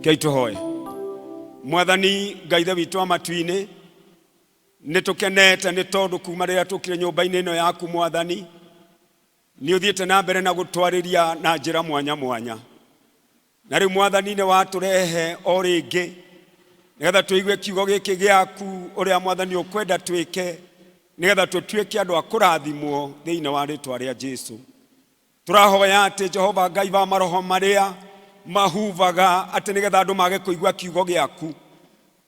Keito hoye. Mwathani Ngai ithe witũ wa matu-inĩ, nĩtũkenete nĩ tondũ kuma rĩrĩa tũkire nyũmba-inĩ ĩno yaku Mwathani, nĩ ũthiĩte na mbere na gũtwarĩria na njĩra mwanya mwanya. Na rĩu Mwathani nĩ watũrehe o rĩngĩ nĩgetha tũigue kiugo gĩkĩ gĩaku ũrĩa Mwathani ũkwenda twĩke, nĩgetha tũtuĩke andũ a kũrathimwo thĩinĩ wa rĩĩtwa rĩa Jesũ. Tũrahoya atĩ Jehova Ngai wa maroho marĩa mahuvaga atĩ nĩgetha andũ mage kũigua kiugo gĩaku,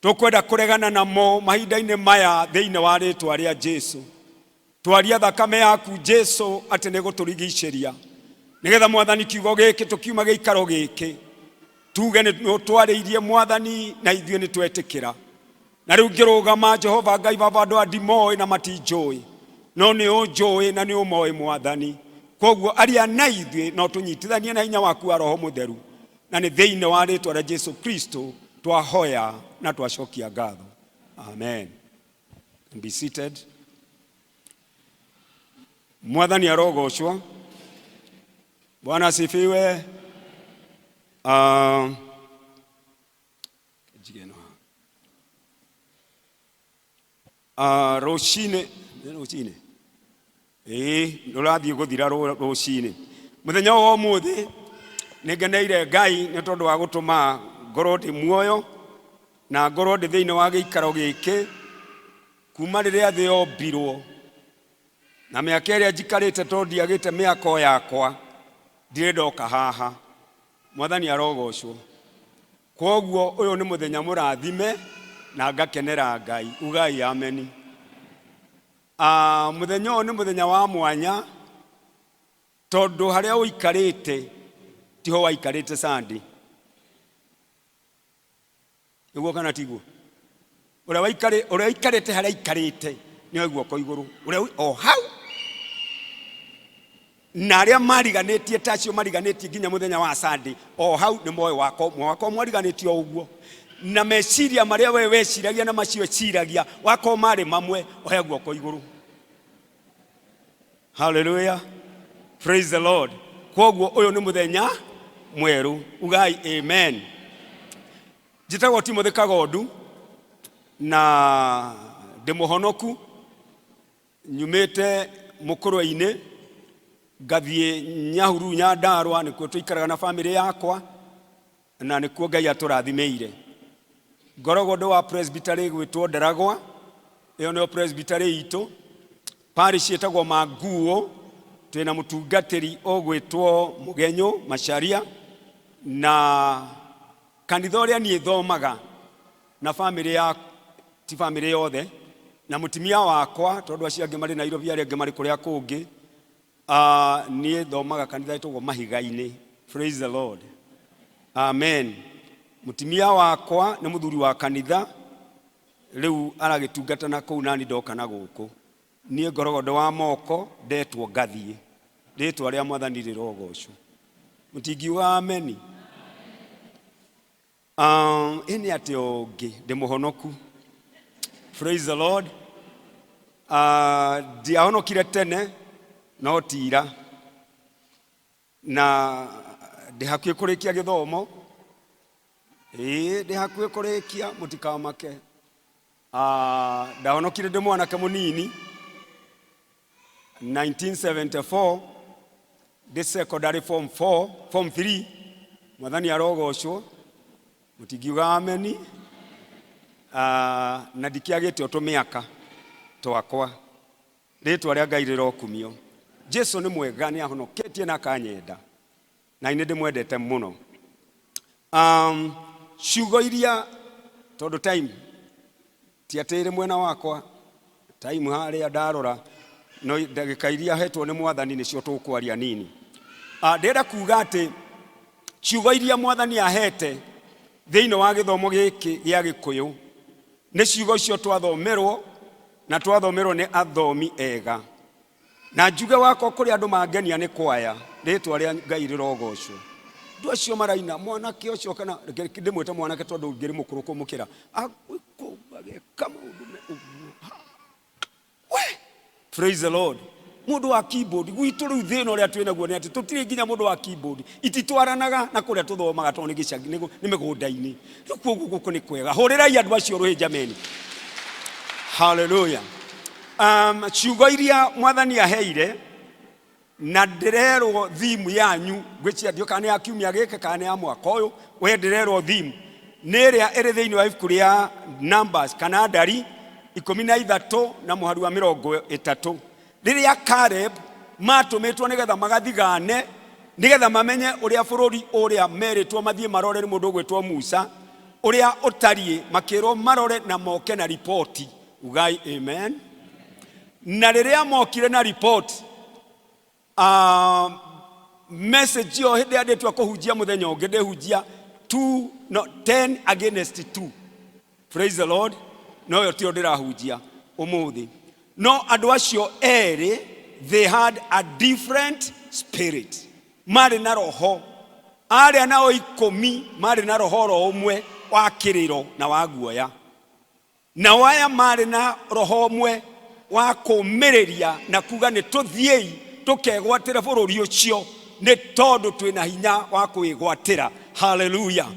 tũkwenda kũregana namo mahinda-inĩ maya thĩinĩ wa rĩĩtwa rĩa Jesũ. Twaria thakame yaku Jesũ atĩ nĩ gũtũrigicĩria, nĩgetha Mwathani kiugo gĩkĩ tũkiuma gĩikaro gĩkĩ tuge nĩ ũtwarĩirie Mwathani na ithuĩ nĩ twetĩkĩra. Na rĩu ngĩrũgama Jehova Ngai wa andũ a ndimoĩ na matinjũĩ, no nĩ ũnjũĩ na nĩ ũmoĩ Mwathani. Koguo aria na ithuĩ no tũnyitithanie na hinya waku wa Roho Mũtheru, na nĩ thĩinĩ wa rĩĩtwa rĩa Jesũ Kristo twahoya na twacokia ngatho. Amen. Be seated. Mwathani arogocwo. Bwana asifiwe. Rũcinĩ ndũrathiĩ gũthira rũcinĩ. Mũthenya wa ũmũthĩ nĩngeneire Ngai nĩ tondũ wa gũtũma ngorwo ndĩ muoyo na ngorwo ndĩ thĩinĩ wa gĩikaro gĩkĩ kuma rĩrĩa thĩ yombirwo, na mĩaka ĩrĩa njikarĩte tondũ ndiagĩte mĩako yakwa ndirĩ ndoka haha. Mwathani arogocwo. Koguo ũyũ nĩ mũthenya mũrathime na ngakenera Ngai. Ugai ameni. Mũthenya ũyũ nĩ mũthenya wa mwanya tondũ harĩa ũikarĩte tiho waikarĩte Sunday. Nĩguo kana tiguo? Ũrĩa waikarĩte harĩa aikarĩte nĩ guoko igũrũ. Ũrĩa o hau. Na arĩa mariganĩtie tacio mariganĩtie nginya mũthenya wa Sunday o hau nĩ moyo wako mwariganĩtie o ũguo. Na meciria marĩa we weciragia na macio eciragia wako marĩ mamwe oya guoko igũrũ. Hallelujah. Praise the Lord. Koguo ũyũ nĩ mũthenya mweru. Ugai amen. Njĩtagwo Timothy Kagundu na ndĩ mũhonoku, nyumĩte Mũkũrũ-inĩ ngathiĩ Nyahururu Nyandarua, nĩkuo tũikaraga na family yakwa na nĩkuo Ngai atũrathimĩire. Ngoragwo ndĩ wa presbytery gwĩtwo Nderagwa, ĩyo nĩyo presbytery itũ. Parish ĩtagwo Manguo, twĩna mũtungatĩri ũgwĩtwo Mũgenyo Macharia, na kanitha ũrĩa niĩ thomaga na family ya ti family yothe na mũtumia wakwa tondũ acio angĩ marĩ Nairobi arĩa angĩ marĩ kũrĩa kũngĩ, niĩ thomaga kanitha ĩtagwo Mahiga-inĩ. Praise the Lord. Amen. Mũtumia wakwa nĩ mũthuri wa kanitha, rĩu aragĩtungata na kũu nani ndoka na gũkũ. Niĩ ngoragwo ndĩ wa moko ndetwo ngathiĩ. Rĩĩtwa rĩa Mwathani rĩrogocwo. Mũtingiuga ameni. Ini atĩ ũngĩ ndĩ mũhonoku. Praise the Lord. Ndiahonokire tene no tira, na ndĩ hakuhĩ kũrĩkia gĩthomo. Ndĩ hakuhĩ kũrĩkia, mũtikamake. Ndahonokire ndĩ mwanake mũnini 1974 ndĩ secondary form 3. Mwathani arogocwo. Mũtingiuga ameni. Na ndikiagĩte tũmĩaka twakwa. Rĩĩtwa rĩa Ngai rĩrokumio. Jesũ nĩ mwega, nĩ ahonoketie na akanyenda, na nĩ ndĩmwendete mũno. Ciugo iria tondũ time ti atĩrĩ mwena wakwa, time harĩa ndarora no ndagĩka iria hetwo nĩ Mwathani nĩcio tũkwaria nini. Ndĩrenda kuuga atĩ ciugo iria Mwathani ahete thĩinĩ wa gĩthomo gĩkĩ gĩa Gĩkũyũ nĩ ciugo icio twathomerwo, na twathomerwo nĩ athomi ega. Na njuge wako kũrĩ andũ mangenia nĩ kwaya. Rĩĩtwa rĩa Ngai rĩrogocwo. Andũ acio maraina mwanake ũcio, kana ndĩmwĩte mwanake tondũ ngĩrĩ mũkũrũ kũmũkĩra, agĩka maũndũ ũguo. Praise the Lord. mundu wa keyboard gwitu riu thina uria twina guo ni ati tutire nginya mundu wa keyboard ititwaranaga na kuria tuthomaga toni gicagi ni migunda-ini riu koguo guku ni kwega hurirai andu acio ruhi jameni hallelujah ciugo iria mwathani aheire na ndirerwo thimu yanyu gwicia ndio kana ya kiumia gike kana ya mwaka uyu we ndirerwo thimu niria iri thiini wa ibuku ria Numbers kana Ndari 13 na muhari wa 30 riria Caleb matumitwo nigetha magathigane nigetha mamenye uria bururi uria meritwo mathie marore ni mundu gwitwo Musa uria utarie makirwo marore na moke na report ugai amen na riria mokire na report message yo hindi anditwa kuhunjia muthenya ungi ndihunjia 10 against 2 praise the Lord no yo tio ndirahunjia umuthi no andu acio eri they had a different spirit mari na roho aria nao 10 mari na roho ro umwe wa kiriro na wa guoya na waya mari na roho umwe wa kumiriria na kuga ni tuthiei tukegwatira bururi ucio ni tondu twina hinya wa kwigwatira hallelujah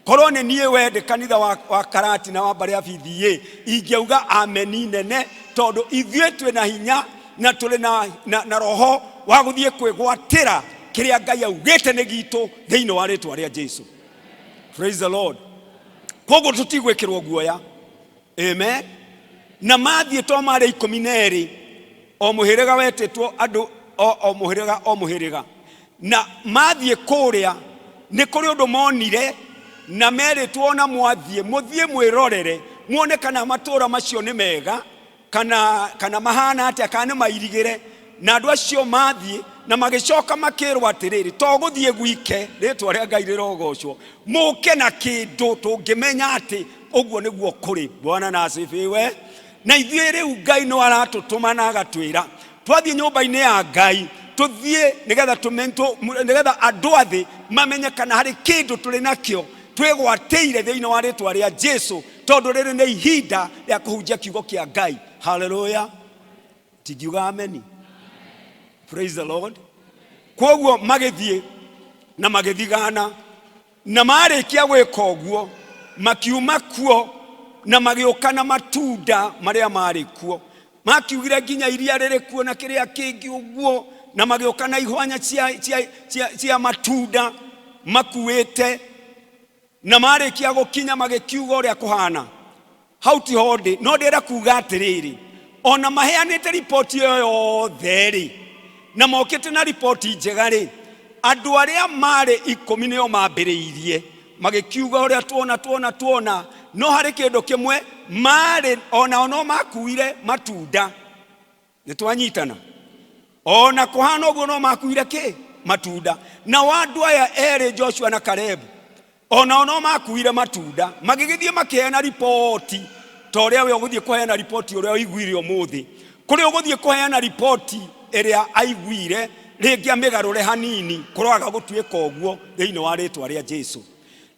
korwo ni nie wende kanitha wa Karati na wa Mbari FDA ingeuga ameni nene tondu ithue twina hinya na tuli na roho wa guthie kwigwatira kiria Ngai augite ni gitu thiini wa ritwa ria Jesu praise the Lord koguo tutigwikirwo guoya amen na mathie to mari 12 o muhiriga wetitwo andu o muhiriga na mathie kuria ni kuri undu monire na meritwo na mwathie muthie mwirorere muone kana matura macio ni mega kana mahana atia kana mairigire na andu acio mathie na magicoka makirwa atiriri to guthie gwike ritwa ria Ngai rirogocwo muke na kindu tungimenya ati uguo niguo kuri Bwana na asifiwe na ithuĩ riu Ngai no aratutuma na agatwira twathie nyumba-ini ya Ngai tuthie nigetha tumento nigetha andu athi mamenye kana hari kindu tuli nakio twigwatĩire thiini wa ritwa ria Jesu tondu riri ni ihinda ria kuhunjia kiugo kia Ngai hallelujah tigiuga ameni praise the Lord koguo magithie na magithigana na marikia gwika uguo makiuma kuo na magioka na matunda maria mari kuo makiugire nginya iria riri kuo na kiria kingi uguo na magioka na ihwanya cia matunda makuite na marikia gukinya magikiuga uria kuhana hauti hodi no ndira kuga atiriri ona maheanite report yo yothe ri na mokite na report njega ri andu aria mari 10 nio mambiriirie magikiuga uria tuona no hari kindu kimwe mari ona no makuire matunda nitwanyitana ona kuhana uguo no makuire ki matunda na wandu aya eri Joshua na Caleb ona no makuire matunda magigithie makiheana report to ria we uguthie kuheana report uria uiguire umuthi kuri uguthie kuheana report iria aiguire ringi amigarure hanini kuroaga gutwika uguo thiini wa ritwa ria Jesu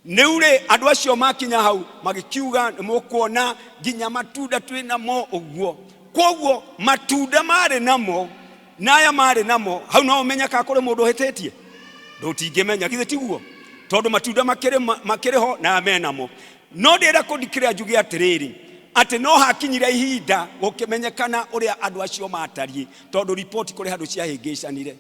niure andu acio makinya hau magikiuga nimukuona nginya matunda twina mo uguo koguo matunda mari namo naya mari namo hau no umenya ka kuri mundu hitetie ndutingimenya githe tiguo tondu matunda makiriho na amenamo no ndira kudikira njugi atiriri ati no hakinyira ihinda gukimenyekana uria andu acio matarie tondu report kuri handu cia hingicanire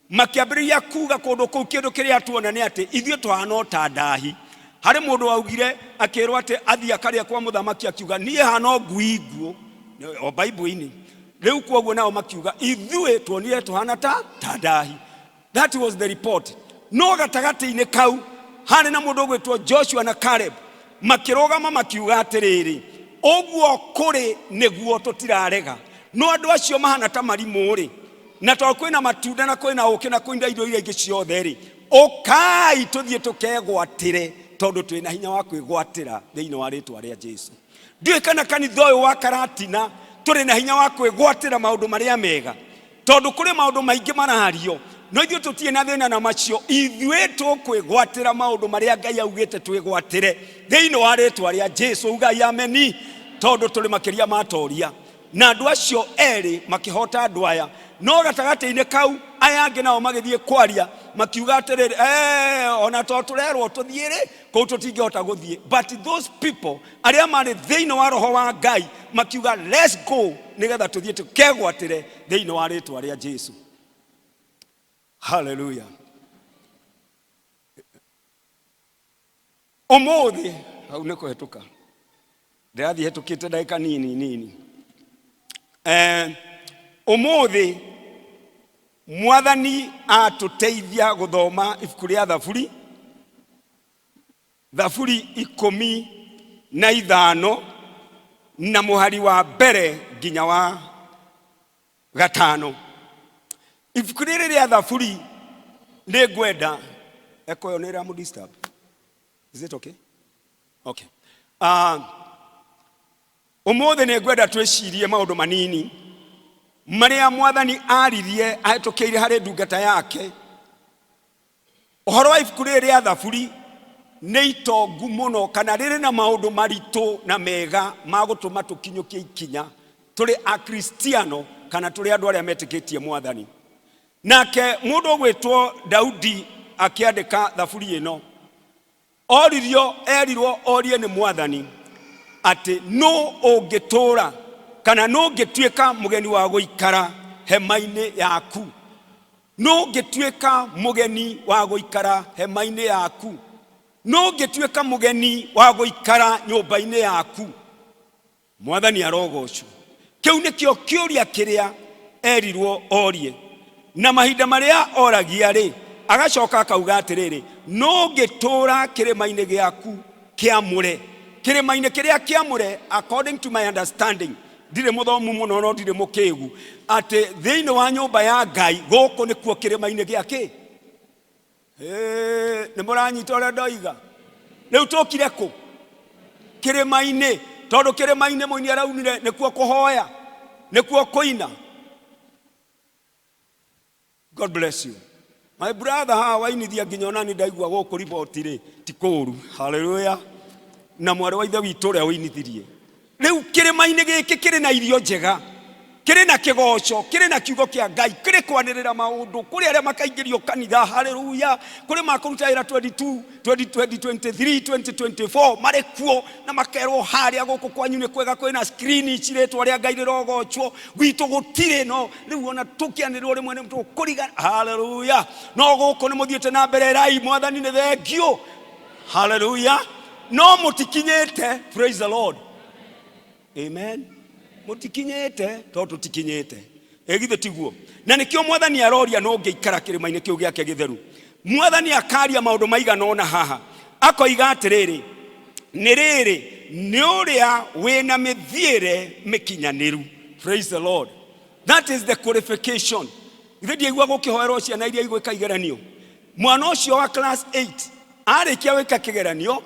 makiambiriria kuga kundu kuu kindu kiria tuona ni ati ithio twahana ta ndahi hari mundu waugire akirwa ati athia karia kwa muthamaki akiuga nie hano nguiguo o Bible-ini riu koguo nao makiuga ithue tuonire tuhana ta ndahi that was the report no gatagati-ini kau hari na mundu gwitwo Joshua na Caleb makirogama makiuga atiriri oguo kuri niguo tutirarega no andu acio mahana ta marimu ri na to kwina matunda na kwina uki na kwina indo iria ingi ciothe ri okai tuthie tukegwatire tondu twina hinya wa kwigwatira thiini wa ritwa ria Jesu ndiwe kana kanitha uyu wa Karatina turi na hinya wa kwigwatira maundu maria mega tondu kuri maundu maingi marahario no ithuĩ tutie na thina na macio ithuĩ tukwigwatira maundu maria Ngai augite twigwatire thiini wa ritwa ria Jesu ugai ameni tondu turi makiria matoria na andu acio eri makihota andu aya no gatagate-inĩ kau aya angĩ nao magĩthiĩ kwaria makiuga atĩrĩrĩ ona to tũrerwo tũthiĩ kũu tũtingĩhota gũthiĩ. But those people arĩa marĩ thĩinĩ wa roho wa Ngai makiuga let's go nĩgetha tũthiĩ tũkegwatĩre thĩinĩ wa rĩĩtwa rĩa Jesu. Hallelujah. Ũmũthĩ hau nĩ kũhetũka ndĩrathiĩ hetũkĩte ndagĩka nini. Ũmũthĩ Mwathani atũteithia gũthoma ibuku rĩa Thaburi 15 na mũhari wa mbere nginya wa 5. Ibuku rĩrĩ rĩa Thaburi nĩ ngwenda ekoyo nĩ ramu disturb. Is it okay? Okay. Ũmũthĩ nĩ ngwenda twĩcirie maũndũ manini marĩa Mwathani aririe ahĩtũkĩire harĩ ndungata yake. Ũhoro wa ibuku rĩrĩ rĩa Thaburi nĩ itongu mũno kana rĩrĩ na maũndũ maritũ na mega ma gũtũma tũkinyũkie ikinya tũrĩ Akristiano kana tũrĩ andũ arĩa metĩkĩtie Mwathani. Nake mũndũ ũgwĩtwo Daudi akĩandĩka Thaburi ĩno erirwo orie nĩ Mwathani atĩ no ũngĩtũũra kana no ũngĩtuĩka mũgeni wa gũikara hema-inĩ yaku. No ũngĩtuĩka mũgeni wa gũikara hema-inĩ yaku. No ũngĩtuĩka mũgeni wa gũikara nyũmba-inĩ yaku. Mwathani arogocwo. Kĩu nĩkĩo kĩũria kĩrĩa erirwo orie. Na mahinda marĩa oragia agacoka akauga atĩrĩrĩ no ũngĩtũũra kĩrĩma-inĩ gĩaku kĩamũre. Kĩrĩma-inĩ kĩrĩa kĩamũre according to my understanding ndirĩ mũthomu mũno no ndirĩ mũkĩgu atĩ thĩinĩ wa nyũmba ya Ngai gũkũ nĩkuo kĩrĩma-inĩ gĩake. Nĩ mũranyita ũrĩa ndoiga? Rĩu tũkire kũ? Kĩrĩma-inĩ, tondũ kĩrĩma-inĩ mũini araunire nĩkuo kũhoya, nĩkuo kũina. God bless you. My brother wainithia nginya ona nĩ ndaigua gũkũ riboti ti kũũru. Hallelujah. Na mwarĩ wa ithe witũ ũrĩa wĩnithirie. Rĩu kĩrĩma-inĩ gĩkĩ kĩrĩ na irio njega, kĩrĩ na kĩgoco, kĩrĩ na kiugo kĩa Ngai, kĩrĩ kwanĩrĩra maũndũ, kũrĩ arĩa makaingĩrio kanitha. Hallelujah. Kũrĩ makũruta wĩra 22, 2023, 2024 marĩ kuo na makerwo harĩa gũkũ kwanyu nĩ kwega kwĩna screen cirĩtwo rĩa Ngai rĩrogocwo. Gwitũ gũtirĩ no rĩu ona tũkĩanĩrĩrwo rĩmwe nĩ tũkũriga. Hallelujah. No gũkũ nĩ mũthiĩte na mbere rai Mwathani nĩ thengio. Hallelujah. No mũtikinyĩte. Praise the Lord. Amen. Mũtikinyĩte tondũ tũtikinyĩte. Githĩ tiguo? Na nĩkĩo Mwathani aroria no ngĩikara kĩrĩma-inĩ kĩu gĩake gĩtheru. Mwathani akaria maũndũ maigana ũna haha. Akoiga atĩrĩrĩ nĩ rĩrĩ nĩ ũrĩa wĩna mĩthiĩre mĩkinyanĩru. Praise the Lord. That is the qualification. Githĩ ndiaigua gũkĩhoerwo ciana iria igwĩka igeranio. Mwana ũcio wa class 8 arĩkia gwĩka kĩgeranio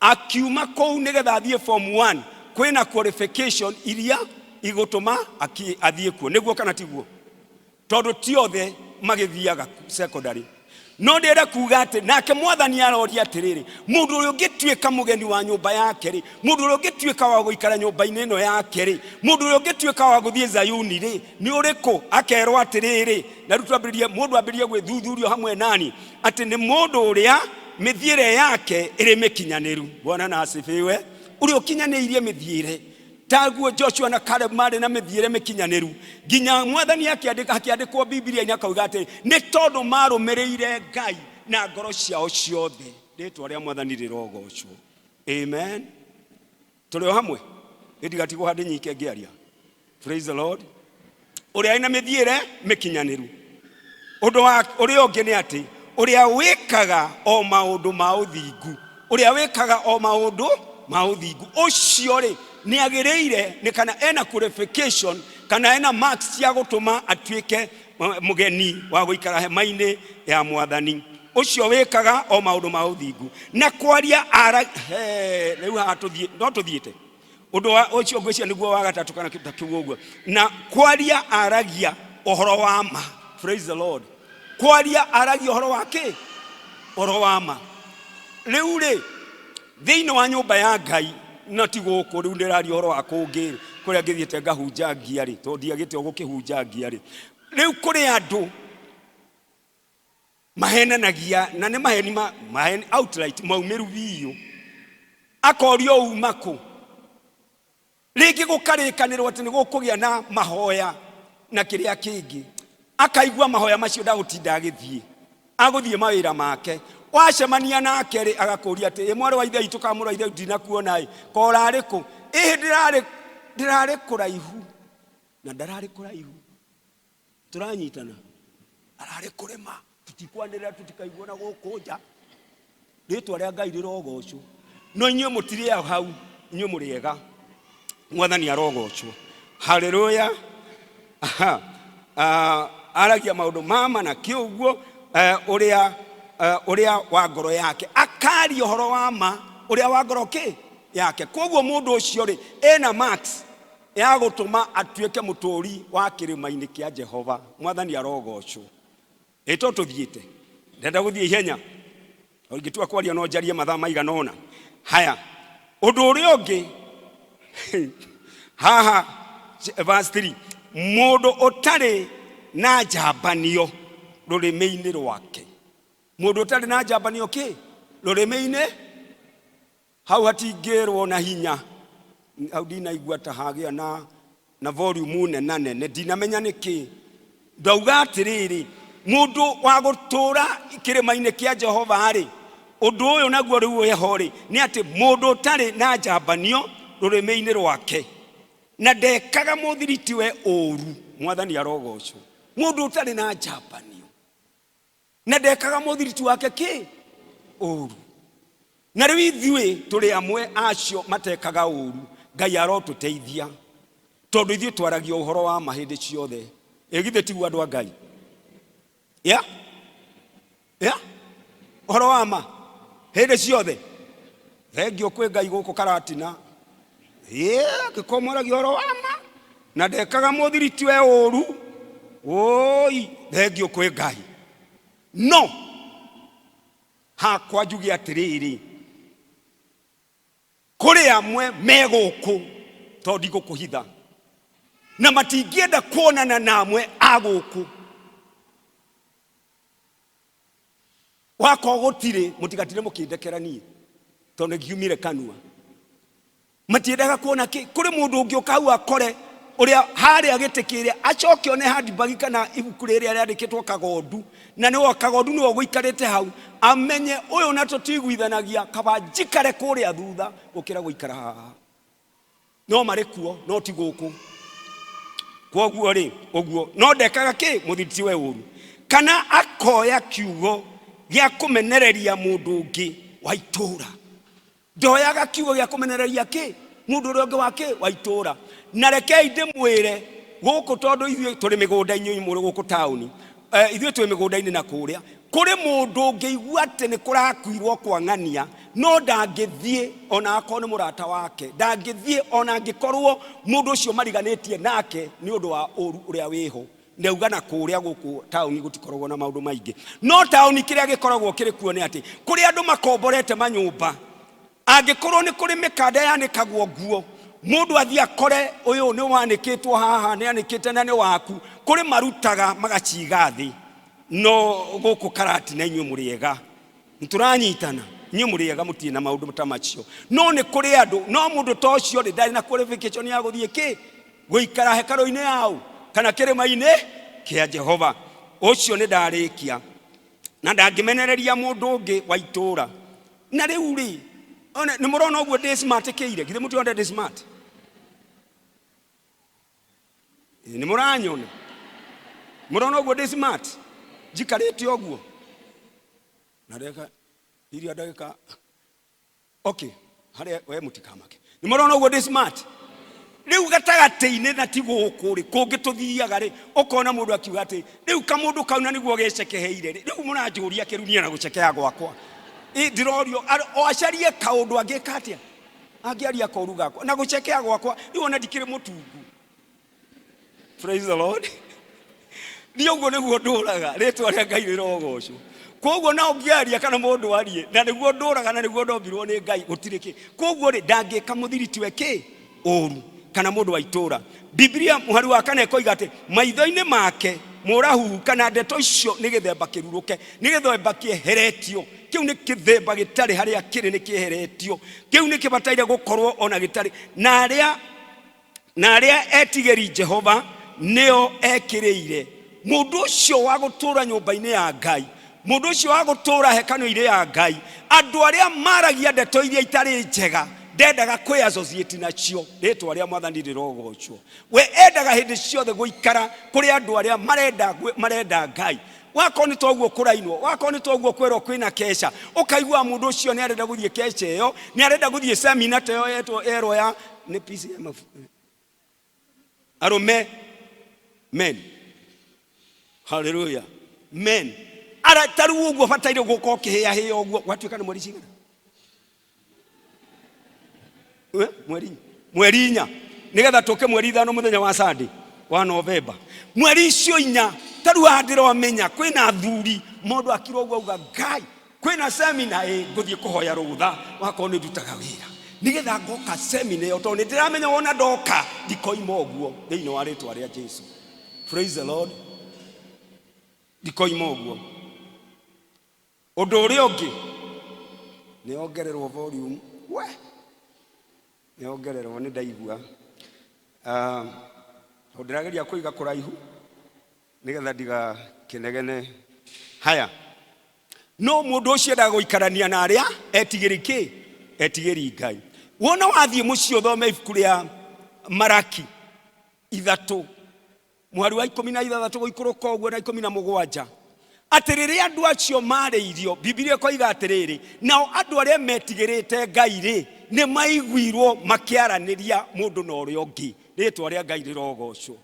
akiuma kũu nĩgetha athiĩ form 1 kwĩna qualification iria igũtũma athiĩ kuo. Nĩguo kana tiguo? Tondũ ti othe magĩthiaga secondary. No ndĩrenda kuuga atĩ nake Mwathani aroria atĩrĩrĩ mũndũ ũrĩa ũngĩtuĩka mũgeni wa nyũmba yake mũndũ ũrĩa ũngĩtuĩka wa gũikara nyũmba-inĩ ĩno yake mũndũ ũrĩa ũngĩtuĩka wa gũthiĩ Zayuni nĩ ũrĩkũ? Akerwo atĩrĩrĩ na rĩu mũndũ ambĩrĩrie gwĩthuthurio hamwe nani atĩ nĩ mũndũ ũrĩa mĩthiĩre yake ĩrĩ mĩkinyanĩru. Bwana na asifiwe. Ũrĩa ũkinyanĩirie mĩthiĩre. Taguo Joshua na Caleb marĩ na mĩthiĩre mĩkinyanĩru. Nginya Mwathani akĩandĩkwo Biblia-inĩ akauga atĩ nĩ tondũ marũmĩrĩire Ngai na ngoro ciao ciothe. Rĩĩtwa rĩa Mwathani rĩrogocwo. Amen. Tũrĩ o hamwe? Ndigatigwo handũ nyike ngĩaria. Praise the Lord. Ũrĩa ena mĩthiĩre mĩkinyanĩru. Ũndũ ũrĩa ũngĩ nĩ atĩ ũrĩa wĩkaga o maũndũ ma ũthingu. Ũrĩa wĩkaga o maũndũ ma ũthingu. Ũcio nĩ agĩrĩire nĩ kana ena qualification kana ena marks cia gũtũma atuĩke mũgeni wa gũikara hema-inĩ ya Mwathani. Ũcio wĩkaga o maũndũ ma ũthingu na kwaria rĩu haha no tũthiĩte. Ũndũ ũcio ngwĩciria nĩguo wa gatatũ kana kĩndũ kĩu ũguo. Na kwaria aragia ũhoro wa ma. Praise the Lord. Kwaria aragia ũhoro wa kĩ? Ũhoro wa ma. Rĩu thĩinĩ wa nyũmba ya Ngai no ti gũkũ rĩu ndĩraria ũhoro wa kũngĩ kũrĩa ngĩthiĩte ngahunjangia tondũ ndiagĩte gũkĩhunjangia Riu kuri andu mahenanagia na ne maheni outright maumiru biyo akorio umaku rigi gukarikanirwo ati ni gukugia na mahoya na kiria kingi akaigua mahoya macio ndagutinda agithie aguthie mawira make wacemania nake ri agakuria ati mwari wa ithe itu kamura ithe ndinakuona kora riku ndirari kuraihu na ndarari kuraihu turanyitana arari kurema tutikwanira tutikaigua na gukunja ritwa ria Ngai rirogocwo no inyuĩ mũtirĩ hau inyuĩ mũrĩega mwathani arogocwo haleluya aragia maundu mama na kiuguo uria wa ngoro yake akaria horo wa ma uria wa ngoro yake koguo mundu ucio ri ena max ya gutuma atuike muturi wa kirima-ini kia Jehova mwathani arogocwo ito tuthiite ndenda guthie ihenya ungitua kwaria no njarie mathaa maigana ona haya undu uria ungi haha verse 3 mundu utari na njambanio rurimi-ini rwake mundu utari na njambanio rurimi-ini hau hatingirwo na hinya au ndinaigua ta hagia na volume nene ndinamenya niki ndauga atiriri mundu wa gutura kirima-ini kia Jehova ri undu uyu naguo riu yehori ni ati mundu utari na njambanio rurimi-ini rwake na ndekaga muthiriti we uru mwathani arogocwo mundu utari na njambanio na ndekaga muthiriti wake uru na riu ithuĩ turi amwe acio matekaga uru Ngai arotuteithia tondu ithuĩ twaragia uhoro wa mahindi ciothe egithe tiguo andu a Ngai uhoro wa ma hindi ciothe thengio kwi Ngai guku karatina gikomoragia uhoro wa ma na ndekaga muthiriti we uru oi thengio kwi Ngai no hakwa njuge atiriri kuri amwe meguku tondi gukuhitha na matingienda kuonana namwe aguku wako gutire mutigatire mukindekeranie tondu ngiumire kanua matiendaga kuona kuri mundu ungiuka hau akore uria hari agitikiria acoke one handbag kana ibuku riria riandikitwo Kagundu na niwo Kagundu niwo guikarite hau amenye uyu na tutiguithanagia kaba njikare kuria thutha gukira guikara haha no marikuo no ti guku kwoguo ri uguo no ndekaga muthiriti we uru kana akoya kiugo gia kumenereria mundu ungi wa itura ndoyaga kiugo gia kumenereria mundu uria ungi wa itura na rekei ndimwire guku tondu ithuĩ turi migunda-ini muri guku tauni ithuĩ turi migunda-ini na kuria kuri mundu ungiigua ati ni kurakuirwo kwang'ania no ndangithie ona akorwo ni murata wake ndangithie ona angikorwo mundu ucio mariganitie nake ni undu wa uru uria wiho ndauga na kuria guku tauni gutikoragwo na maundu maingi no tauni kiria gikoragwo kiri kuo ni ati kuri andu makomborete manyumba angikorwo ni kuri mikanda yanikagwo nguo mundu athia kore uyu ni wanikitwo haha ni anikite na ni waku kuri marutaga magaciga thi no guku karati na inyu muriega nturanyitana inyu muriega mutie na maundu tamacio no ni kuri andu no mundu tocio ri ndari na qualification ya guthie guikara hekaro-ini yao kana kirima-ini kia Jehova ucio ni ndarikia na ndangimenereria mundu ungi wa itura na riu ri ni murona uguo ndi smart kire githe mutionde ndi smart ni muranyona murona uguo ndi smart jikarite uguo na ndeka iria ndeka okay hare we mutikamake ni murona uguo ndi smart riu gatagati-ini na ti guku ri kungituthiaga ri ukona mundu akiuga ati riu kamundu kauna niguo gecekeheire riu muranjuria kirunia na gucekea gwakwa ndirorio o acarie kaundu angika atia angiaria koru gakwa na gucekea gwakwa riu ona ndikire mutungu praise the Lord ni uguo niguo nduraga ritwa ria Ngai rirogocwo koguo na ungiaria kana mundu arie na niguo nduraga na niguo ndombirwo ni Ngai gutiriki koguo ri ndangika muthiriti we uru kana mundu wa itura Biblia muhari wa 4 koiga ati maitho-ini make morahu kana ndeto icio ni githemba kiruruke ni githemba kieheretio kiu ni kithemba gitari haria kiri ni kieheretio kiu ni kibataire gukorwo ona gitari na aria etigeri Jehova neo ekiriire mundu ucio wa gutura nyumba-ini ya Ngai mundu ucio wa gutura hekano-ire ya Ngai andu aria maragia ndeto iria itari njega ndendaga kwi associate nacio ritwa ria Mwathani rirogocwo we endaga hindi ciothe guikara kuri andu aria marenda Ngai wako ni toguo kurainwo wako ni toguo kwero kwina kesha ukaigua mundu ucio ni arenda guthie kesha iyo ni arenda guthie seminar teyo yetwo ya ni PCM arume men hallelujah men ara taru uguo bataire guko kihia hia uguo watuika ni mweri cigana mweri inya nigetha tuke mweri 5 muthenya wa Sunday wa November mweri icio inya taru handiro amenya kwina thuri mundu akiro uguo uga Ngai kwina seminar nguthie kuhoya rutha wako ni ndutaga wira nigetha ngoka seminar yo to ni ndiramenya wona ndoka ndikoima uguo thiini wa ritwa ria Jesu. Praise the Lord. Ndikoima uguo undu uria ungi ni ongererwo volume we ni ongererwo ni ndaigua ndirageria kuiga kuraihu nigetha ndiga kinegene haya no mundu ucio ndaga guikarania na aria etigiri Ngai wona wathie mucio thome ibuku ria Maraki 3 mwari wa 16 guikuruka uguo na 17 atiriri andu acio mariirio Biblia koiga atiriri nao andu aria metigirite Ngai ri ni maiguirwo makiaraniria mundu na uria ungi ritwa ria Ngai rirogocwo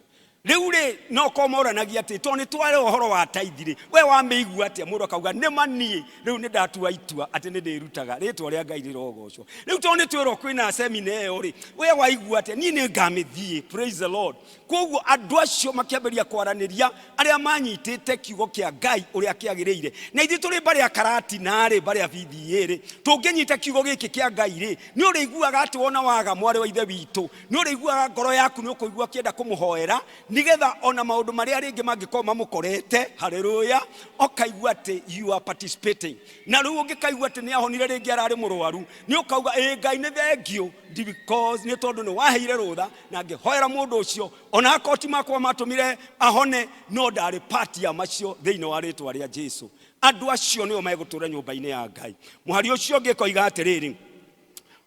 riu ri no komoranagia ati to ni tware uhoro wa taithiri we wa meigua ati mundu akauga ni manie riu ni ndatua itua ati ni ndirutaga ritwa ria Ngai rirogocwo riu to ni twiro kwina seminar iyo ri we waigua ati ni ngamithie. Praise the Lord. Koguo andu acio makiamberia kwaraniria aria manyitite kiugo kia Ngai uria kiagiriire na ithi turi bari akarati nari bari abithi ri tunginyita kiugo giki kia Ngai ri ni uriguaga ati wona waga mwari wa ithe witu ni uriguaga ngoro yaku ni ukuigua kienda kumuhoera nigetha ona maundu maria ringi mangikoma mamukorete haleluya okaigua ati you are participating na riu ungikaigua ati ni ahonire ringi arari murwaru ni ukauga Ngai ni thengio because ni tondu ni waheire rutha na ngihoera mundu ucio ona akoti makwa matumire ahone no ndari party ya macio thiini wa ritwa ria Jesu andu acio nio megutura nyumba-ini ya Ngai muhari ucio ngikoiga atiriri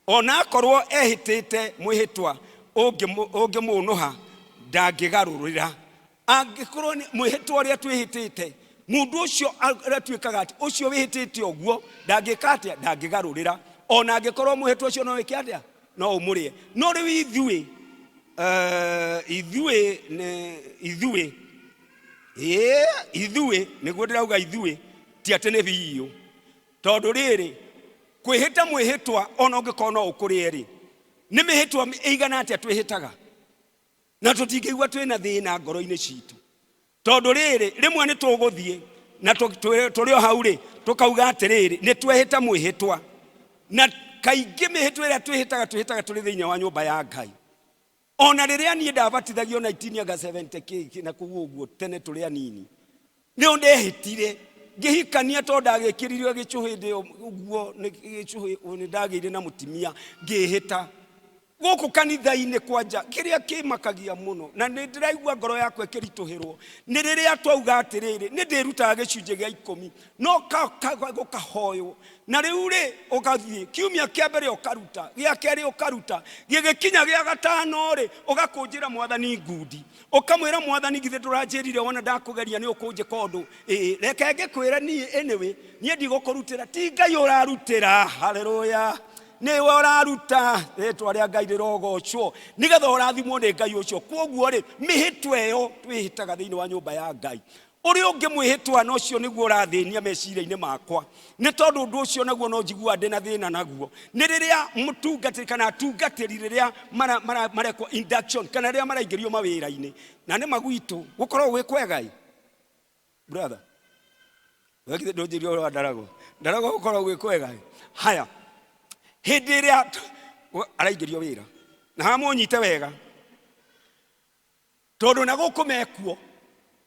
ona akorwo ehitite mwihitwa ungimunuha ndangigarurira angikorwo mwihitwa ria twihitite mundu ucio aratuikaga ati ucio wihitite uguo ndangikatia ndangigarurira ona angikorwo mwihitwa ucio no wikiatia no umurie no riu ithuĩ niguo ndirauga ithuĩ ti ati ni biu tondu riri kwihita mwihitwa ona ungikona ukurie ri ni mihitwa igana ati twihitaga na tutingigua twina thina ngoro-ini citu tondu riri rimwe ni tuguthie na turi o hau ri tukauga atiriri ni twehita mwihitwa na kaingi mihitwa iria twihitaga turi thiini wa nyumba ya Ngai ona riria nie ndabatithagio 1970 na kuguo tene turi anini ni ndehitire ngihikania to ndagikiririo gichuhinde uguo ni gichuhi ni ndagire na mutimia ngihita guku kanitha-ini kwanja kiria kimakagia muno na ni ndiraigua ngoro yakwa ikirituhirwo ni riria twauga atiriri ni ndirutaga gicunje gia 10 no gukahoyo na riu ri ugathie kiumia kia mbere ukaruta gia keri ukaruta gigikinya gia gatano ri ugakunjira Mwathani ngundi ukamwira Mwathani githe turanjirire wona ndakugeria ni ukunje kondu reke ngikwira ni anyway ni ndigukurutira ti Ngai urarutira haleluya ni wararuta ritwa ria Ngai rirogocwo nigetha urathimwo ni Ngai ucio koguo ri mihitwa iyo twihitaga thiini wa nyumba ya Ngai uri ungi mwihitwa no cio niguo urathinia meciria-ini makwa ni tondu undu ucio naguo no njigua ndi na thina naguo ni riria mutungatiri kana atungatiri riria mareko induction kana riria maraingirio mawira-ini na ni magwitu gukorwo gwi kwega brother wekithe ndonjirio wa ndarago gukorwo gwi kwega haya hindi ria araingirio wira na hamunyite wega tondu na guku mekuo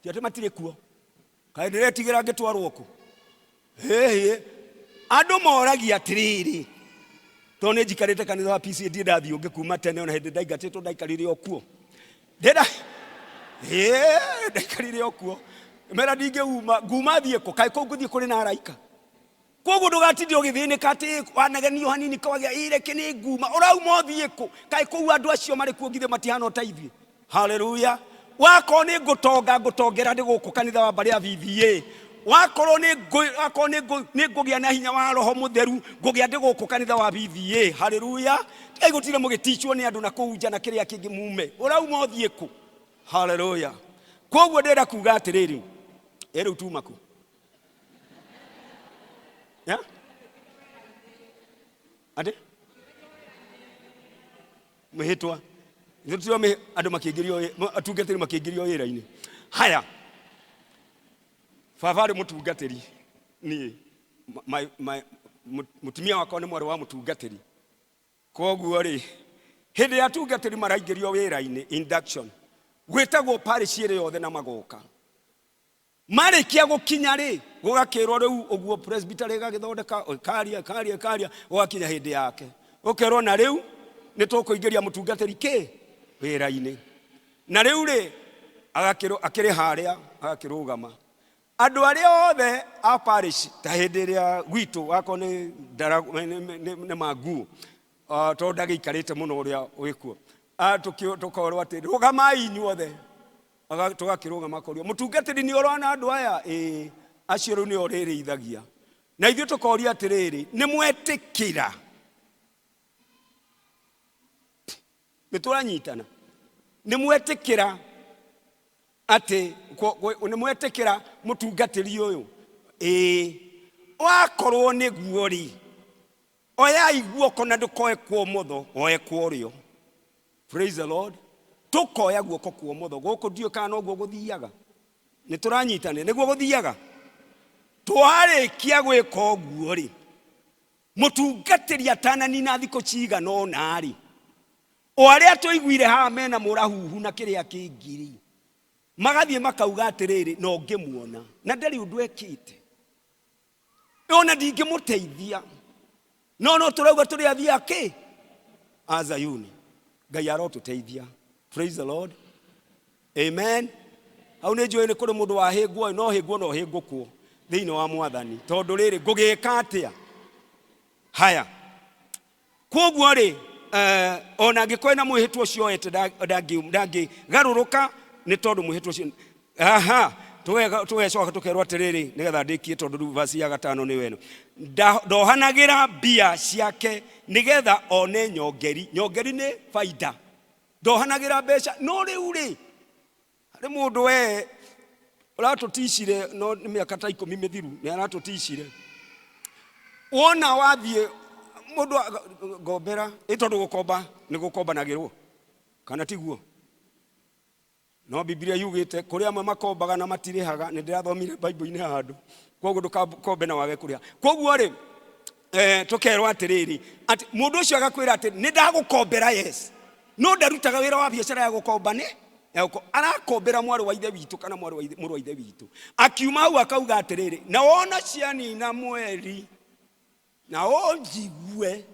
ti ati matire kuo kai ndĩretigira ngĩtwarwo ku andũ moragia atiriri to nĩ njikarĩte kanitha wa PCD ndathi ũngĩ kuma tene ona hĩndĩ ndaingatĩtwo ndaikarire o kuo ndaikarire o kuo mera ndingĩuma nguma thiĩ kũ kai kũu ngũthiĩ kũrĩ na araika koguo ndũgatinde ũgĩthĩnĩka atĩ wanagenio hanini kwagĩa ireke nĩ nguma ũrauma ũthiĩ kũ kai kũu andũ acio marĩ kuo ngithe matihana ũteithie haleluya wako nĩ ngũtongera ndĩ gũkũ kanitha wa Mbarĩ ya VVA wakorwo nĩ ngũgĩa na hinya wa roho mũtheru ngũgĩa ndĩ gũkũ kanitha wa VVA haleluya tigai gũtire mũgĩticwo nĩ andũ na kũu nja na kĩrĩa kĩngĩ mume ũrauma ũthiĩ kũ haleluya koguo ndĩrenda kuga atĩrĩrĩ rĩu tuma kũ ande mhitwa ndio andũ makĩingĩrio atungatĩri makĩingĩrio wĩra-inĩ haya Favari mutungatĩri ni mutumia wakwa nĩ mwarĩ wa mutungatĩri koguo rĩ hĩndĩ ya atungatĩri maraingĩrio wĩra-inĩ induction gwĩtagwo parish ĩrĩ yothe na magoka marĩkia gũkinya rĩ gũgakĩrwo rĩu ũguo presbytery gagĩthondeka karia gũgakinya hĩndĩ yake ũkerwo na rĩu nĩ tũkũingĩria mutungatĩri kĩ wĩra-inĩ na rĩu rĩ akĩrĩ harĩa agakĩrũgama andũ arĩa othe a parish ta hĩndĩ ĩrĩa gwitũ wako nĩ manguo tondũ ndagĩikarĩte mũno ũrĩa wĩkuo tũkorwo atĩ rũgamai inyuothe tũgakĩrũgama kũrio mũtungatĩri nĩ ũrona andũ aya acio rĩu nĩo rĩrĩithagia na ithuĩ tũkoria atĩrĩrĩ nĩ mwetĩkĩra nĩtũranyitana nĩ mwetĩkĩra atĩ nĩ mwetĩkĩra mũtungatĩri ũyũ wakorwo nĩguo rĩ oyai guoko na ndũkoe kwa ũmotho oe kwa ũrĩo praise the Lord tukoya guoko kwa ũmotho gũkũ ndiũ kana ũguo gũthiaga nĩtũranyitana nĩguo gũthiaga twarĩkia gwĩka ũguo rĩ mũtungatĩri atananina thikũ cigana ũna rĩ o arĩa tũiguire haha mena mũrahuhu na kĩrĩa kĩngiri magathiĩ makauga atĩrĩrĩ no ngĩmuona na ndarĩ ũndũ ekĩte ona ndingĩmũteithia no tũrauga tũrĩ athia kĩ a Zayuni Ngai arotũteithia praise the Lord amen au nĩ njũĩ nĩ kũrĩ mũndũ wahĩngwo no hĩngũkwo thĩinĩ wa Mwathani tondũ rĩrĩ ngũgĩka atĩa haya koguo rĩ ona angĩkorwo na mwĩhĩtwo ũcio oete ndangĩgarũrũka nĩ tondũ mwĩhĩtwo ũcio tũgecoka tũkerwo atĩrĩrĩ nĩgetha ndĩkie tondũ rĩu verse ya 5 nĩ weno ndohanagĩra mbia ciake nĩgetha one nyongeri nĩ faida ndohanagĩra mbeca no rĩu rĩ harĩ mũndũ we ũratũticire no nĩ mĩaka ta 10 mĩthiru nĩ aratũticire wona wathiĩ mũndũ ngombera tondũ gũkomba nĩ gũkombanagĩrwo kana tiguo no Biblia yugĩte kũrĩa amwe makombaga na matirĩhaga nĩ ndĩrathomire Bible-inĩ handũ koguo ndũkakombe na wage kũrĩha koguo rĩ tũkerwo atĩrĩrĩ atĩ mũndũ ũcio agakwĩra atĩ nĩ ndagũkombera yes no ndarutaga wĩra wa biacara ya gũkomba nĩ arakombera mwarĩ wa ithe witũ kana mũrũ wa ithe witũ akiuma hau akauga atĩrĩrĩ na wona cianina mweri na onjigue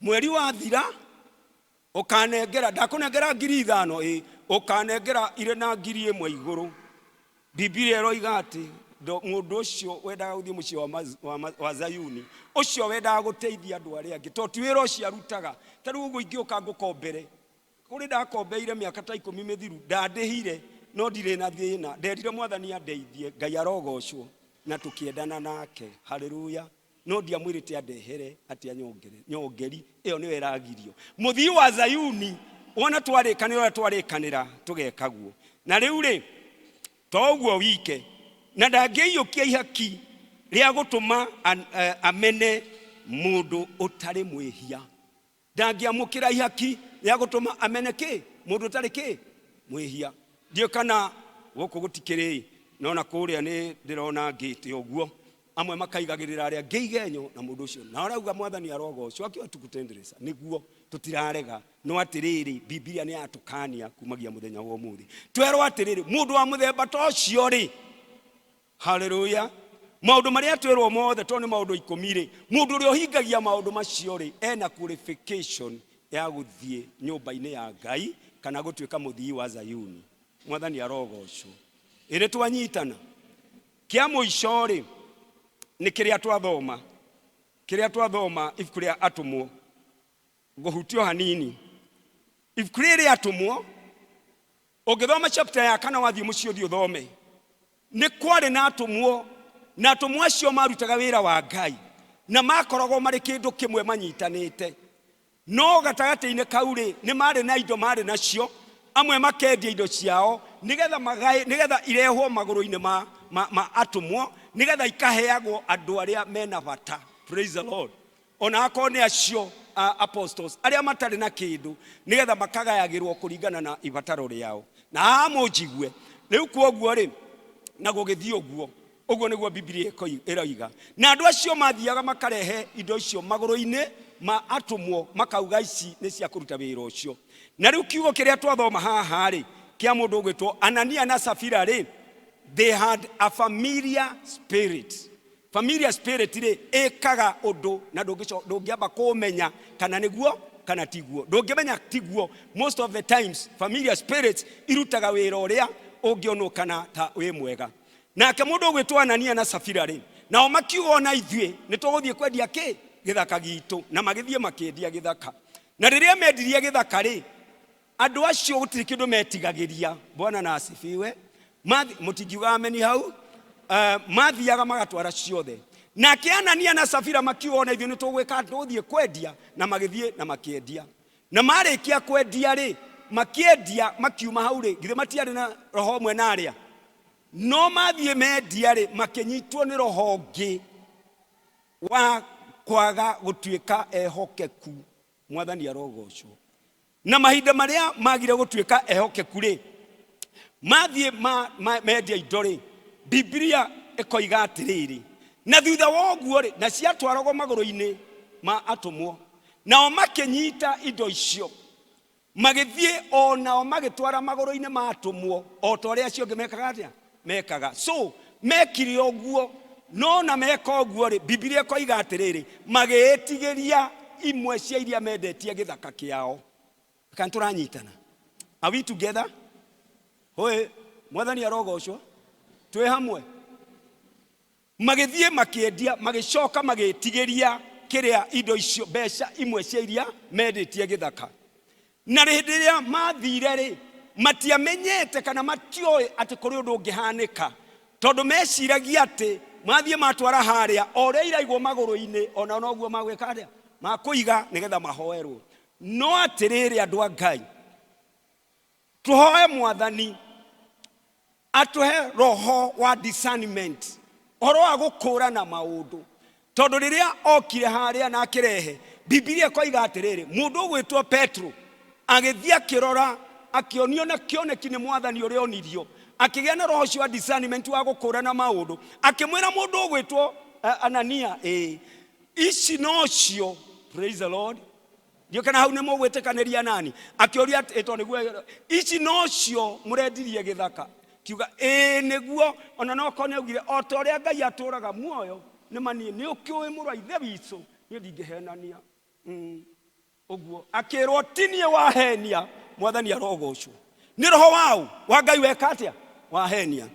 mweri wathira ukanengera ndakũnengera 5,000 ukanengera ire na 1,000 igũrũ Biblia ĩroiga atĩ mũndũ ũcio wendaga gũthiĩ mũciĩ wa Zayuni ũcio wendaga gũteithia andũ arĩa angĩ tondũ ti wĩra ũcio arutaga ta rĩu ũguo ingĩũka ngũkombere kũrĩ ndakombeire mĩaka ta 10 mĩthiru ndandĩhire no ndirĩ na thĩna nderire Mwathani andeithie Ngai arogocwo na tũkĩendana nake haleluya no ndiamwĩrĩte andehere atia nyongeri ĩyo nĩyo ĩragirio mũthii wa Zayuni wona twarĩkanĩra tũgekaguo na rĩu rĩ toguo wike na ndangĩiyũkia ihaki rĩa gũtũma amene mũndũ ũtarĩ mwĩhia ndangĩamũkĩra ihaki rĩa gũtũma amene kĩ mũndũ ũtarĩ kĩ mwĩhia ndiũ kana gũkũ gũtikĩrĩ no na kũrĩa nĩ ndĩrona ngĩte ũguo amwe makaigagirira aria ngeigenyo na mundu ucio na arauga mwathani arogoco akio tukutendereza niguo tutirarega no atiriri Biblia ni atukania kumagia muthenya wa umuthi twerwo atiriri mundu wa muthemba tocio ri haleluya maundu maria twerwo mothe to ni maundu 10 ri mundu uri ohingagia maundu macio ri ena qualification ya guthie nyumba-ini ya Ngai kana gutuika muthii wa Zayuni mwathani arogoco ire twanyitana kia muico ri ni kiria twathoma ibuku ria atumwo nguhutio hanini ibuku ria atumwo ungithoma chapter ya 4 wathie mucio thio thome ni kwari na atumwo acio marutaga wira wa Ngai na makoragwo mari kindu kimwe manyitanite no gatagati-ini kauri ni mari na indo mari nacio amwe makendia indo ciao nigetha irehwo maguru-ini ma atumwo nigetha ikaheagwo andu aria mena bata. Praise the Lord. Ona akone acio apostles aria matari na kindu nigetha makagayagirwo kuringana na ibataro riao na amujigue riu kuoguo ri na gugithio uguo niguo Biblia irayiga na andu acio mathiaga makarehe indo icio maguru-ini ma atumwo makauga ici ni cia kuruta wira ucio na riu kiugo kiria twathoma haha ri kia mundu gwitwo Anania na Safira ri they had a familiar spirit. Familiar spirit ri ekaga undu na ndungiamba kumenya kana niguo kana tiguo ndungimenya tiguo. Most of the times familiar spirits irutaga wira uria ungionokana ta wi mwega nake mundu gwitwo Anania na Safira ri nao makiuga na ithue ni tuguthie kwendia ki githaka gitu na magithie makendia githaka na riria mendirie githaka ri andu acio gutiri kindu metigagiria. Bwana na asifiwe. Mutingiuga ameni hau. Mathiaga magatwara ciothe na Anania na Safira makiuga na ithue ni tugwika tuthie kwendia na magithie na makendia na marikia kwendia ri makiendia makiuma hau ri githe matiari na roho mwe na aria no mathie mendia ri makinyitwo ni roho ngi wa kwaga gutuika ehokeku. Mwathani arogoco na mahinda maria magire gutuika ehokeku ri mathie mendia indo ri Biblia ikoiga atiriri na thutha wa uguo ri na ciatwaragwo maguru-ini ma atumwo nao makinyita indo icio magithie onao magitwara maguru-ini ma atumwo o ta uria acio mekaga atia mekaga. So mekire uguo no na meka uguo ri Biblia ikoiga atiriri magetigeria imwe cia iria mendetie githaka kiao. Kan turanyitana? Are we together? Hoye mwathani arogocwo twe hamwe magithie makiendia magicoka magetigeria kiria indo icio beca imwe cia iria mendetie githaka na rindiria mathire ri matiamenyete kana matioe ati kuri undu ungihanika tondu meciragia ati mathie matwara haria oria iraigwo maguru-ini ona noguo magwika aria makuiga nigetha mahoerwo. No atiriri andu a Ngai tuhoe mwathani atuhe roho wa discernment oro wa gukurana maundu tondu riria okire haria na akirehe Biblia koiga atiriri mundu gwitwo Petro agithia akirora akionio na kioneki ni mwathani uria onirio akigia na roho wa discernment wa gukurana maundu akimwira mundu gwitwo Anania ici nocio. Praise the Lord. Dio kana hau nemo gwetekaniria nani akioria eto niguo ici nocio murendirie githaka kiuga niguo ona no kone ugire o ta uria Ngai aturaga muoyo ni mani ni ukiwe murwa ithe witu ni ndingihenania uguo akirwo tinie wahenia. Mwathani arogocwo ni roho wao wa Ngai weka atia wahenia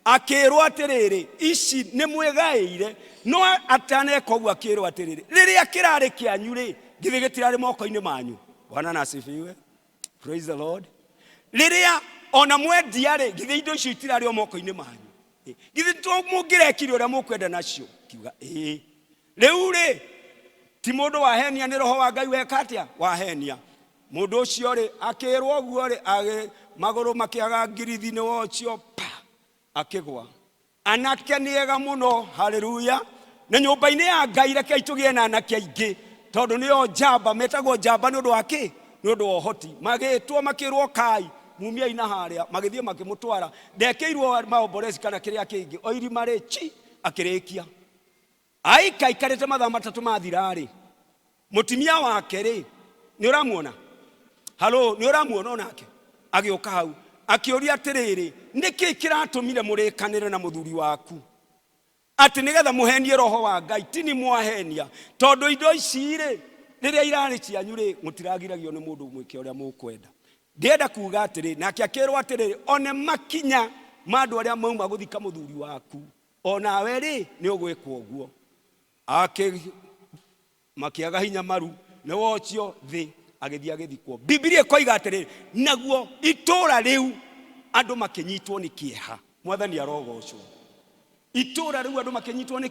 akirwo atiriri ici ni mwegaire no ataneka uguo akirwo atiriri riria kirari kianyu ri githe gitirari moko-ini manyu. Bwana na asifiwe. Praise the Lord. Riria ona mwendia ri githe indo icio itirari moko-ini manyu githe to mungirekire uria mukwenda nacio kiuga riu ri ti mundu wahenia ni roho wa Ngai weka atia wahenia. Mundu ucio ri akirwo uguo ri age maguru makiaga ngirithi-ini wocio akigwa anake niega muno. Haleluya. Na nyumba-ini ya Ngai reke tugie na anake aingi tondu nio njamba metagwo njamba ni undu wa ki ni undu wa uhoti magitwo makirwo kai mumia ina haria magithie makimutwara ndekeirwo maomboresi kana kiria kingi oirima ri chi akirikia aika ikarete mathaa matatu mathirari mutimia wake ri ni uramuona halo ni uramuona onake agioka hau akioria atiriri niki kiratumire murikanire na muthuri waku ati nigetha muhenie roho wa Ngai tini mwahenia tondu indo ici ri riria irari cianyu ri mutiragiragio ni mundu mwike uria mukwenda ndienda kuga atiri nake akirwo atiri one makinya mandu aria mauma guthika muthuri waku onawe ri ni ugwikwo uguo makiaga hinya maru ne wocio thi agithia githikwo Biblia ikoiga atiri naguo itura riu andu makinyitwo ni kieha mwathani arogocwo itura riu andu makinyitwo ni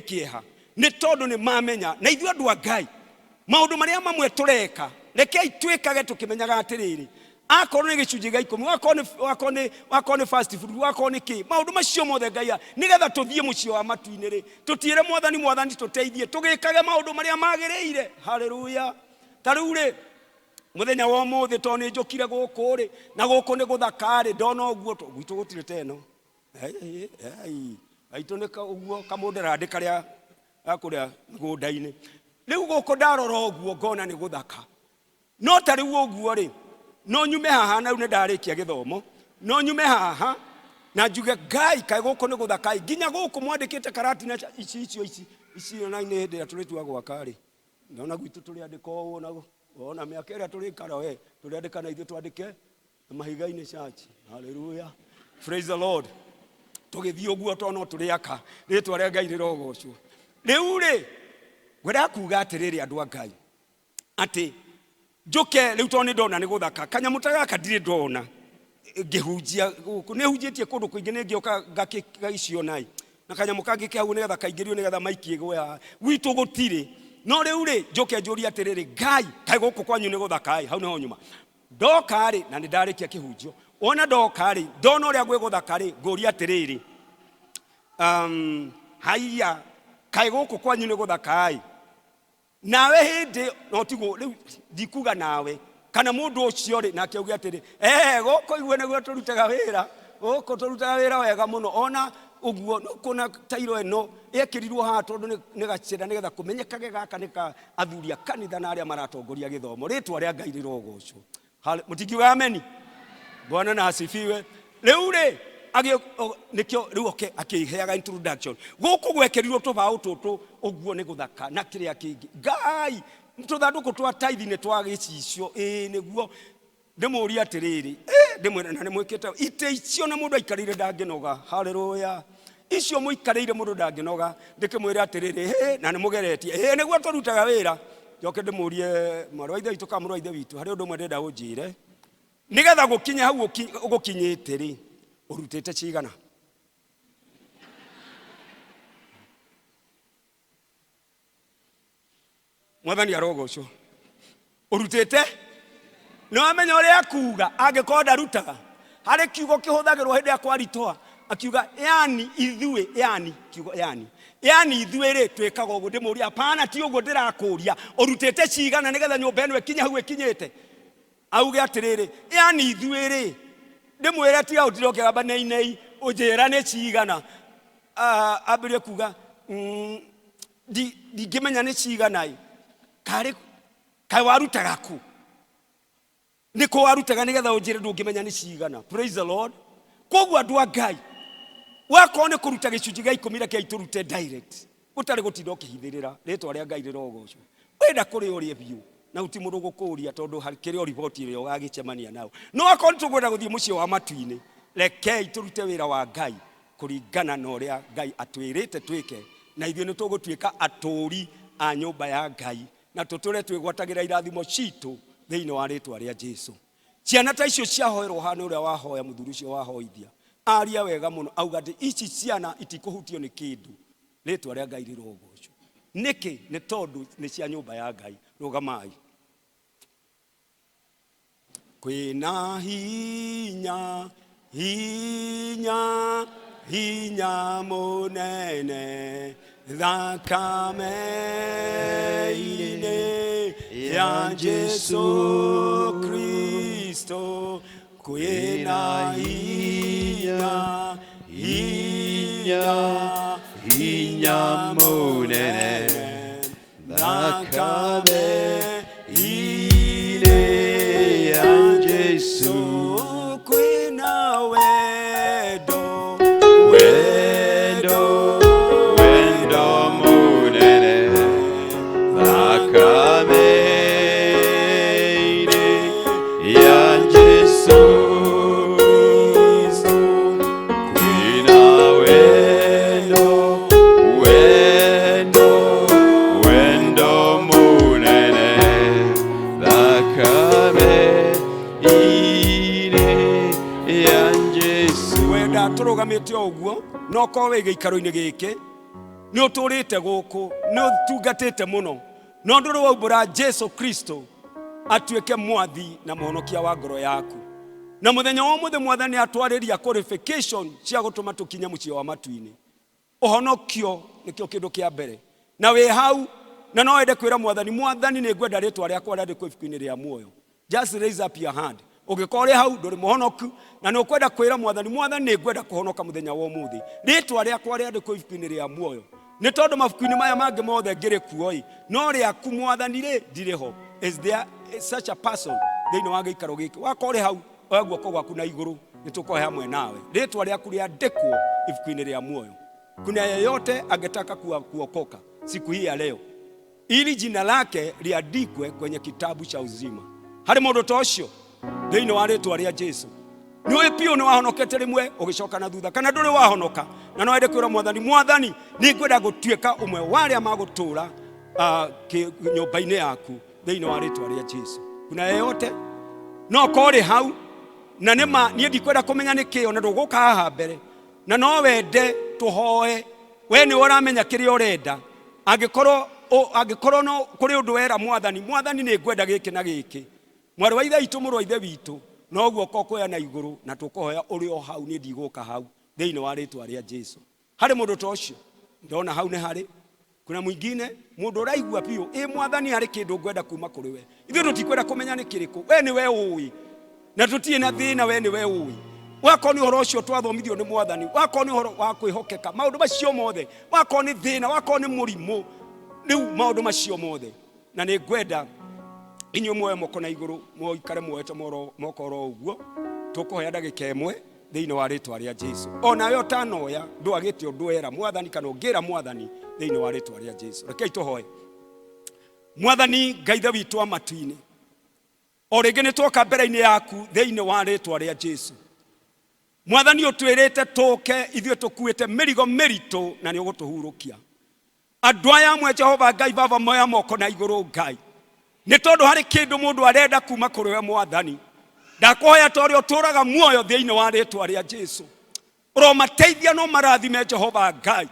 kieha ni tondu ni mamenya na ithu andu a Ngai maundu maria mamwe tureka rekei twikage tukimenyaga atiriri akorwo ni gicunji ga 10 wakone fast food wakone ki maundu macio mothe Ngai nigetha tuthie mucio wa matuini ri tutiire mwathani tuteithie tugikage maundu maria magiriire haleluya tarure muthenya wa mothe to ni njokire guku ri na guku ni guthakari ndona uguo gwitu gutire teno aitoneka uguo kamundu randi karia akuria ngudaini riu guku ndarora uguo ngona ni guthaka no tari uguo ri no nyume haha na une ndarikia githomo no nyume haha na njuge Ngai kai guku ni guthaka nginya guku mwandikite karati na ici na ine hinde ya turitu agwa kari ndona gwitu turi andiko wona ona miaka ira turi kara we turi andika na ithu twandike mahiga-ini church hallelujah praise the Lord tugithio uguo to no turi aka ritwa ria Ngai rirogocwo riu ri gwera kuga atiriri andu a Ngai ati njuke riu to ni ndona ni guthaka kanyamu ta gaka ndiri ndona ngihunjia guku ni hunjitie kundu kuingi ni ngioka ngakika icio nai na kanyamu kangi ke hau ni getha kaingirio ni getha maikie gwe witu gutiri no riu ri njuke njuri atiriri Ngai kai guku kwanyu ni guthaka hau niho nyuma ndoka ri na ni ndarikia kihunjio ona ndoka ri ndona uria gwe guthaka ri nguri atiriri haiya kai guku kwanyu ni guthaka nawe hindi no tigo riu ndikuga nawe kana mundu ucio ri nake ugi atiri guku igwe niguo turutaga wira guku turutaga wira wega muno ona uguo kuna tairo eno ekirirwo ha tondu ni gacira nigetha kumenyekage gaka nika athuria kanitha na aria maratongoria githomo ritwa ria Ngai rirogocwo mutikiuga ameni Bwana na asifiwe riu ri nikio riu oke akiheaga introduction guku gwekerirwo tubau tutu uguo ni guthaka na kiria kingi Ngai tuthanduku twa tithe ni twa gicicio niguo ndimuria atiriri ndimwena na nimwikite ite icio na mundu aikarire ndanginoga haleluya icio muikarire mundu ndanginoga ndikimwira atiriri na nimugeretie niguo turutaga wira njoke ndimurie marwaitha witu ka marwaitha witu hari undu mwe ndenda unjire nigetha gukinya hau gukinyite ri urutete cigana mwathani arogocwo urutete no amenya uria kuga angikonda rutaga hari kiugo kihuthagirwo hindi ya kwaritwa akiuga yani ithue yani kiugo yani ithue ri twikaga uguo ndimuria hapana ti uguo ndirakuria urutete cigana nigetha nyumba eno ikinya hau ikinyite auge atiriri yani ithue ri ndimwira ti au ndiroke aba nei ujira ni cigana abirie kuga ngimenya ni cigana kai warutaga ku niko warutaga nigetha unjire ndungimenya ni cigana praise the Lord koguo andu a Ngai wakone kuruta gicunji ga 10 reke iturute direct utari gutinda ukihithirira ritwa ria Ngai rirogocwo wenda kuri urie biu na uti mundu gukuria tondu harikire report ile ogagicemania nao no akoni tugwenda guthie mucio wa matuini rekei turute wira wa Ngai kuringana na uria Ngai atwirite twike na ithio ni tugutwika aturi a nyumba ya Ngai na tuture twigwatagira irathimo citu thiini wa ritwa ria Jesu ciana ta icio ciahoerwo hana uria wahoya muthuri ucio wahoithia aria wega muno auga ati ici ciana itikuhutio ni kindu ritwa ria Ngai rirogocwo niki ni tondu ni cia nyumba ya Ngai rugamai kwina hinya munene thakame ya Jesu Kristo kwina hinya munene thakame ine ya Jesu kwina wendo wendo wendo munene thakame ine ya Jesu turugamite oguo no ko wege ikaro-ini giki ni uturite guku ni utungatite muno no nduru waubura Jesu Kristo atuike mwathi na muhonokia wa ngoro yaku na muthenya wa muthe mwathani atwariria qualification cia gutuma tukinya mucio wa matu-ini uhonokio nikio kindu kia mbere na we hau na no ende kwira mwathani ni ngwenda ritwa riakwa rindi ku ibuku-ini ria muoyo. Just raise up your hand ugikore hau nduri muhonoku na ni ukwenda kwira mwathani ni ngwenda kuhonoka muthenya wa umuthi ritwa riakwa rindi ku ibuku-ini ria muoyo ni tondu mabuku-ini maya mangi mothe ngiri kuoi no riaku mwathani ri ndiriho. Is there such a person thiini wa giikaro giki wakore hau guoko gwaku na iguru ni tukohe hamwe nawe ritwa riaku riandikwo ibuku-ini ria muoyo. Kuna yeyote angetaka kuokoka siku hii ya leo ili jina lake liandikwe kwenye kitabu cha uzima? Hari mundu tocio thiini wa ritwa ria Jesu niwe pio ni wahonokete rimwe ugicoka na thutha kana nduri wahonoka na no ende kwira mwathani ni ngwenda gutuika umwe waria magutura nyumba-ini yaku thiini wa ritwa ria Jesu. Kuna yeyote no kore hau na nima nie ndikwenda kumenya nikio na nduguka haha mbere na no wende tuhoe we ni uramenya kiria urenda angikorwo no kuri undu wera mwathani ni ngwenda giki na giki mwari wa ithe itu muru wa ithe witu no guoko kuya na iguru na tukohoya uri o hau ni ndiguka hau thiini wa ritwa ria Jesu. Hari mundu tocio ndona hau ni hari. Kuna mwingine mundu uraigua pio mwathani hari kindu ngwenda kuma kuri we ithu tutikwenda kumenya ni kiriku we ni we ui na tutie na thina we ni we ui wako ni horo cio twathomithio ni mwathani wako ni horo wa kwihokeka maundu macio mothe wako ni thina wako ni murimu riu maundu macio mothe na ni ngwenda inyu moyo moko na iguru moikare moete mokoro uguo tukohoya ndagika imwe thiini wa ritwa ria Jesu. Ona yo tanoya ndwagite ndwera mwathani kana ngira mwathani thiini wa ritwa ria Jesu. Rekei tuhoye. Mwathani ngaithe witu wa matu-ini o ringi ni twoka mbere-ini yaku thiini wa ritwa ria Jesu. Mwathani utwirite tuke ithue tukuite mirigo miritu na ni ugutuhurukia andu aya amwe Jehova Ngai baba moya moko na iguru Ngai ni tondu hari kindu mundu arenda kuma kuri we mwathani ndakuhoya tori uturaga muoyo thiini wa ritwa ria Jesu uromateithia no marathime Jehova Ngai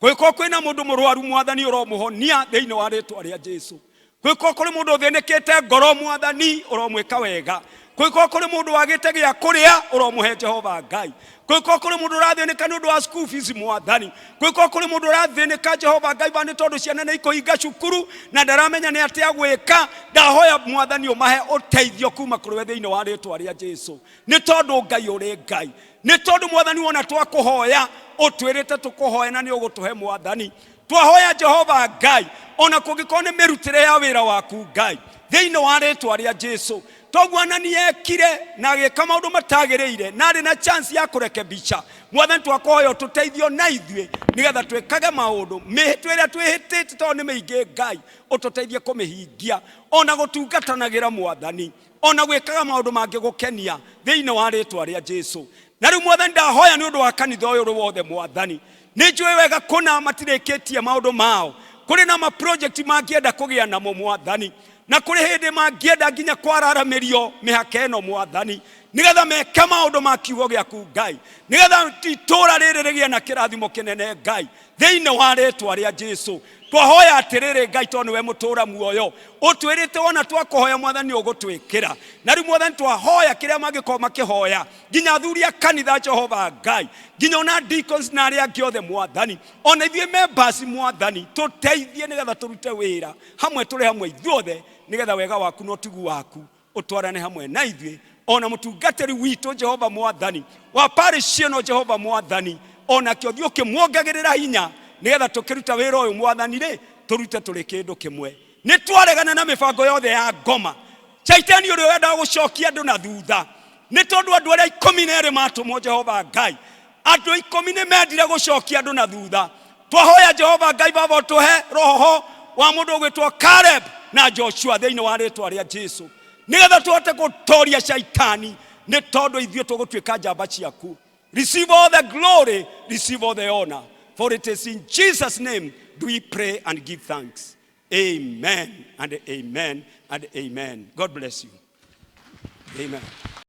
kwiko kwina mundu murwaru mwathani uromuhonia thiini wa ritwa ria Jesu kwiko kuri mundu uthinikite ngoro mwathani uromwika wega kwiko kuri mundu wagite gia kuria uromuhe Jehova Ngai kwiko kuri mundu rathinika ni undu wa school fees mwathani kwiko kuri mundu rathinika Jehova Ngai bani tondu ciana ni ikoinga cukuru na ndaramenya ni atia gwika ndahoya mwathani umahe uteithio kuma kuri we thiini wa ritwa ria Jesu ni tondu Ngai uri Ngai ni tondu mwathani wona twakuhoya utwirite tukuhoya na ni ugutuhe mwathani twahoya Jehova Ngai ona kungikorwo ni mirutire ya wira waku Ngai thiini wa ritwa ria Jesu togwana ni ekire na agika maundu matagiriire na ari na chance ya kurekebisha mwathani twakohoya tuteithio na ithue nigetha twikage maundu mihitwe ria twihitite tondu ni maingi Ngai ututeithie kumihingia ona gutungatanagira mwathani ona gwikaga maundu mangi gukenia thiini wa ritwa ria Jesu. Na riu mwathani ndahoya ni undu wa kanitha uyu wothe mwathani ni njui wega kuna matirikitie maundu mao kuri na ma project mangienda kugia namo mwathani na kuri hindi mangienda nginya kwararamirio mihaka ino mwathani nigetha meke maundu ma kiugo giaku Ngai nigetha itura riri rigie na kirathimo kinene Ngai thiini wa ritwa ria Jesu. Twahoya atiriri Ngai tondu we mutura muoyo utwirite wona twakuhoya mwathani ugutwikira na riu mwathani twahoya kiria mangikorwo makihoya nginya athuri a kanitha Jehova Ngai nginya ona deacons na aria angi othe mwathani ona ithue members mwathani tuteithie nigetha turute wira hamwe turi hamwe ithuothe nigetha wega waku no tigu waku utwarane hamwe na ithue ona mutungatiri witu Jehova mwathani wa parish ino Jehova mwathani ona kio thio kimwongagirira hinya nigetha tukiruta wira uyu mwathani ri turute turi kindu kimwe. Ni twaregana na mibango yothe ya ngoma. Shaitani uri wenda gucokia andu na thutha. Ni tondu andu aria 12 matumwo Jehova Ngai. Andu 10 mendire gucokia andu na thutha. Twahoya Jehova Ngai baba tuhe roho wa mundu ugwitwo Caleb na Joshua thiini wa ritwa ria Jesu. Nigetha tuhote gutoria shaitani. Ni tondu ithuĩ tũgũtuĩka njamba ciaku. Receive all the glory, receive all the honor. For it is in Jesus' name do we pray and give thanks. Amen and amen and amen. God bless you. Amen.